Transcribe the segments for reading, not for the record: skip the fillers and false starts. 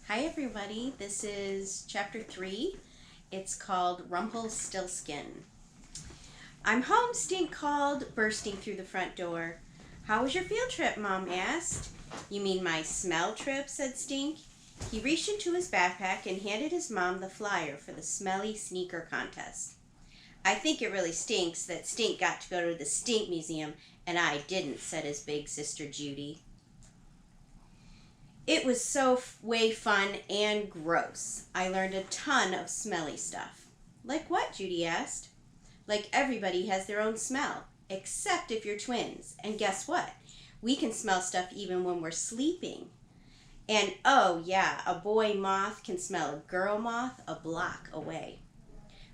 Hi everybody, this is chapter 3. It's called Rumpelstiltskin. "I'm home," Stink called, bursting through the front door. "How was your field trip?" Mom asked. "You mean my smell trip?" said Stink. He reached into his backpack and handed his mom the flyer for the smelly sneaker contest. "I think it really stinks that Stink got to go to the Stink Museum and I didn't," said his big sister Judy. "It was so way fun and gross. I learned a ton of smelly stuff." "Like what?" Judy asked. "Like everybody has their own smell, except if you're twins. And guess what? We can smell stuff even when we're sleeping. And oh yeah, a boy moth can smell a girl moth a block away."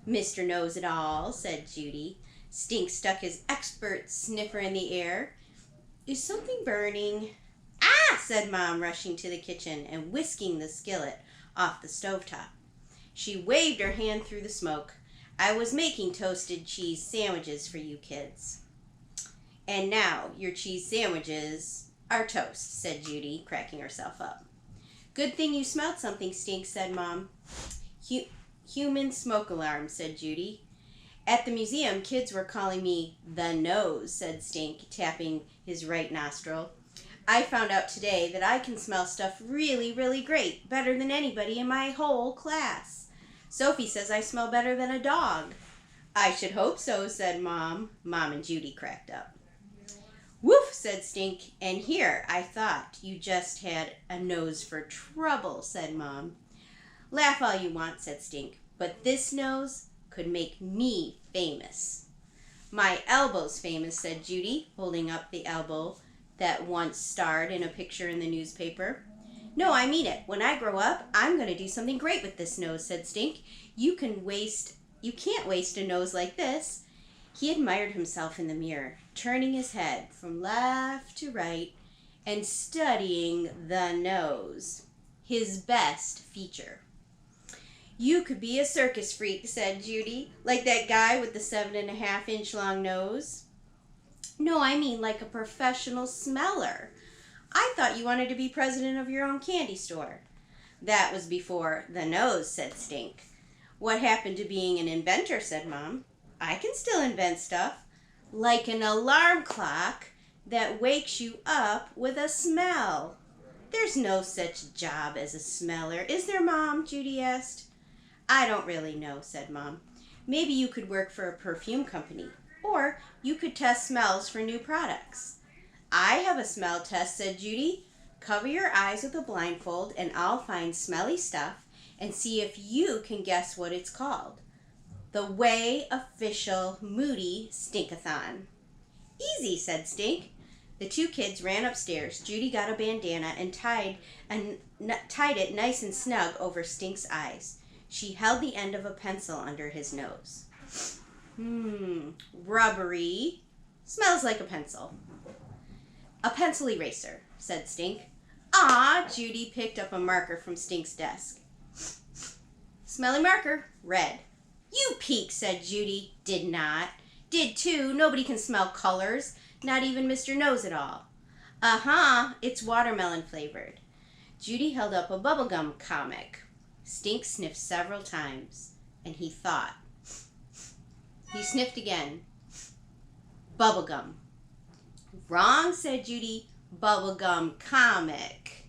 "Mr. Knows-It-All," said Judy. Stink stuck his expert sniffer in the air. "Is something burning?" "Ah!" said Mom, rushing to the kitchen and whisking the skillet off the stovetop. She waved her hand through the smoke. "I was making toasted cheese sandwiches for you kids." "And now your cheese sandwiches are toast," said Judy, cracking herself up. "Good thing you smelled something, Stink," said Mom. Human smoke alarm," said Judy. "At the museum, kids were calling me the nose," said Stink, tapping his right nostril. "I found out today that I can smell stuff really, really great, better than anybody in my whole class. Sophie says I smell better than a dog." "I should hope so," said Mom. Mom and Judy cracked up. "Woof," said Stink. "And here, I thought you just had a nose for trouble," said Mom. "Laugh all you want," said Stink, "but this nose could make me famous." "My elbow's famous," said Judy, holding up the elbow that once starred in a picture in the newspaper. "No, I mean it. When I grow up, I'm going to do something great with this nose," said Stink. You can't waste a nose like this." He admired himself in the mirror, turning his head from left to right and studying the nose, his best feature. "You could be a circus freak," said Judy, "like that guy with the 7.5-inch long nose." "No, I mean like a professional smeller. I thought you wanted to be president of your own candy store." "That was before the nose," said Stink. "What happened to being an inventor?" said Mom. "I can still invent stuff, like an alarm clock that wakes you up with a smell." "There's no such job as a smeller, is there, Mom?" Judy asked. "I don't really know," said Mom. "Maybe you could work for a perfume company. Or you could test smells for new products." "I have a smell test," said Judy. "Cover your eyes with a blindfold and I'll find smelly stuff and see if you can guess what it's called. The Way Official Moody Stinkathon." "Easy," said Stink. The two kids ran upstairs. Judy got a bandana and tied it nice and snug over Stink's eyes. She held the end of a pencil under his nose. Rubbery. Smells like a pencil." "A pencil eraser," said Stink. "Ah!" Judy picked up a marker from Stink's desk. "Smelly marker. Red." "You peek," said Judy. "Did not." "Did too. Nobody can smell colors. Not even Mr. Knows-It-All." "Uh-huh. It's watermelon flavored." Judy held up a bubblegum comic. Stink sniffed several times, and he thought. He sniffed again. "Bubblegum." "Wrong," said Judy. "Bubblegum comic."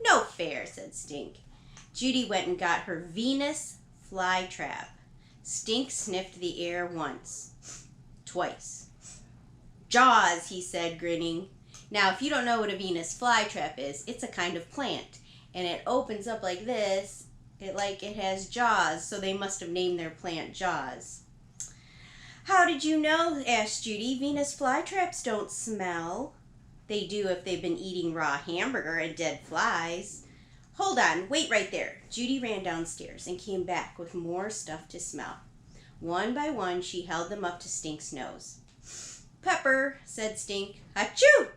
"No fair," said Stink. Judy went and got her Venus flytrap. Stink sniffed the air once, twice. "Jaws," he said, grinning. Now, if you don't know what a Venus flytrap is, it's a kind of plant, and it opens up like this. It has jaws, so they must have named their plant Jaws. "How did you know?" asked Judy. "Venus flytraps don't smell." "They do if they've been eating raw hamburger and dead flies." "Hold on, wait right there." Judy ran downstairs and came back with more stuff to smell. One by one, she held them up to Stink's nose. "Pepper," said Stink. "Achoo!"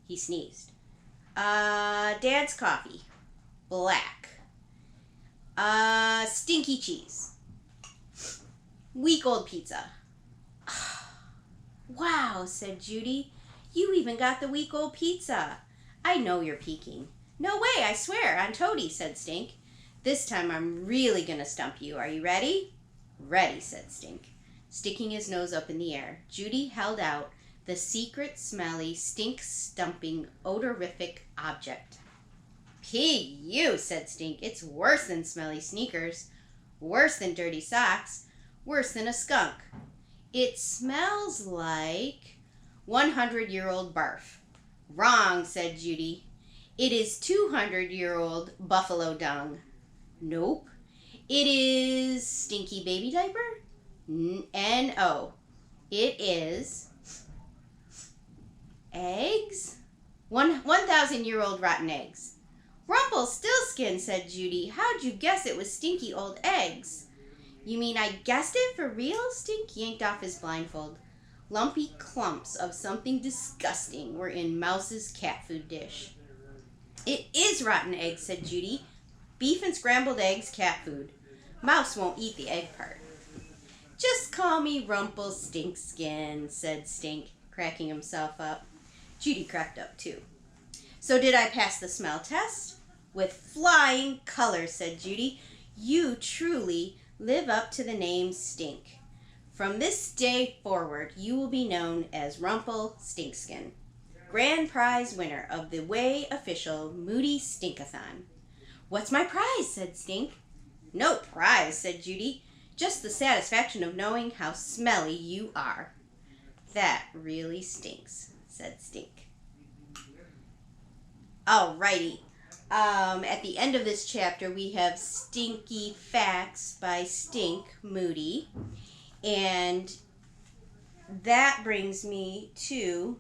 He sneezed. Dad's coffee. Black. Stinky cheese. Week old pizza." "Wow," said Judy. "You even got the week old pizza. I know you're peeking. No way, I swear, on Toady, said Stink. This time I'm really gonna stump you. Are you ready? Ready, said Stink. Sticking his nose up in the air, Judy held out the secret, smelly, stink-stumping, odorific object. P.U., said Stink. It's worse than smelly sneakers, worse than dirty socks, worse than a skunk. It smells like 100-year-old barf. Wrong, said Judy. It is 200-year-old buffalo dung. Nope. It is stinky baby diaper? N-O. It is eggs? 1,000-year-old rotten eggs. Rumpelstiltskin, said Judy. How'd you guess it was stinky old eggs? You mean I guessed it for real? Stink yanked off his blindfold. Lumpy clumps of something disgusting were in Mouse's cat food dish. It is rotten eggs, said Judy. Beef and scrambled eggs, cat food. Mouse won't eat the egg part. Just call me Rumpelstiltskin, said Stink, cracking himself up. Judy cracked up too. So did I pass the smell test? With flying colors, said Judy. You truly live up to the name Stink. From this day forward, you will be known as Rumpelstiltskin, grand prize winner of the Way official Moody Stinkathon. What's my prize? Said Stink. No prize, said Judy. Just the satisfaction of knowing how smelly you are. That really stinks, said Stink. Alrighty. At the end of this chapter, we have Stinky Facts by Stink Moody. And that brings me to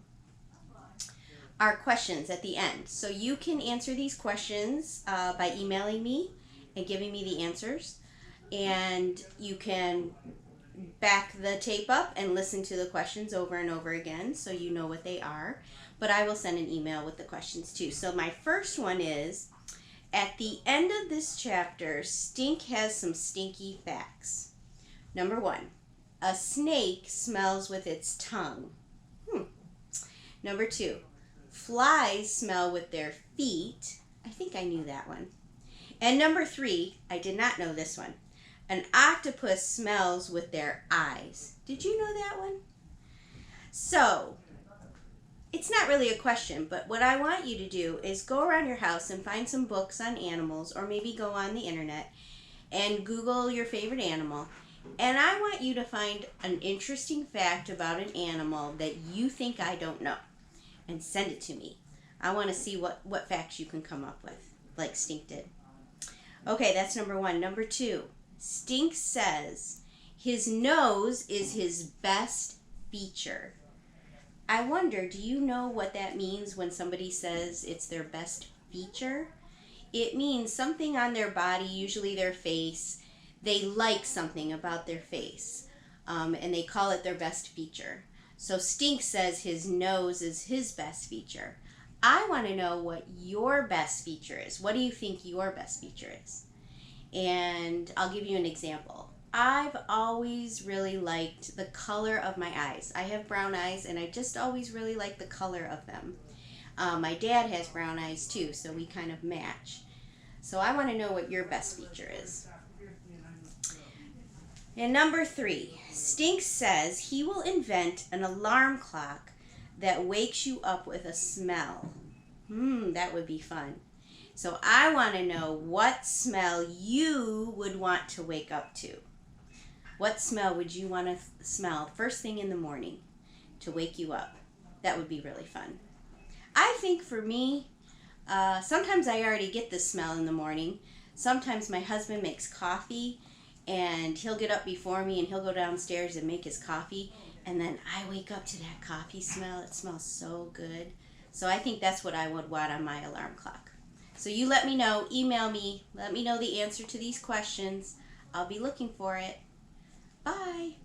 our questions at the end. So you can answer these questions by emailing me and giving me the answers. And you can back the tape up and listen to the questions over and over again so you know what they are. But I will send an email with the questions too. So my first one is, at the end of this chapter, Stink has some stinky facts. Number 1, a snake smells with its tongue. Number 2, flies smell with their feet. I think I knew that one. And number 3, I did not know this one. An octopus smells with their eyes. Did you know that one? So, it's not really a question, but what I want you to do is go around your house and find some books on animals, or maybe go on the internet and Google your favorite animal. And I want you to find an interesting fact about an animal that you think I don't know and send it to me. I want to see what facts you can come up with, like Stink did. Okay, that's number 1. Number 2, Stink says his nose is his best feature. I wonder, do you know what that means when somebody says it's their best feature? It means something on their body, usually their face. They like something about their face, and they call it their best feature. So Stink says his nose is his best feature. I want to know what your best feature is. What do you think your best feature is? And I'll give you an example. I've always really liked the color of my eyes. I have brown eyes, and I just always really like the color of them. My dad has brown eyes too, so we kind of match. So I want to know what your best feature is. And number 3, Stink says he will invent an alarm clock that wakes you up with a smell. That would be fun. So I want to know what smell you would want to wake up to. What smell would you want to smell first thing in the morning to wake you up? That would be really fun. I think for me, sometimes I already get this smell in the morning. Sometimes my husband makes coffee, and he'll get up before me and he'll go downstairs and make his coffee, and then I wake up to that coffee smell. It smells so good. So I think that's what I would want on my alarm clock. So you let me know, email me, let me know the answer to these questions. I'll be looking for it. Bye.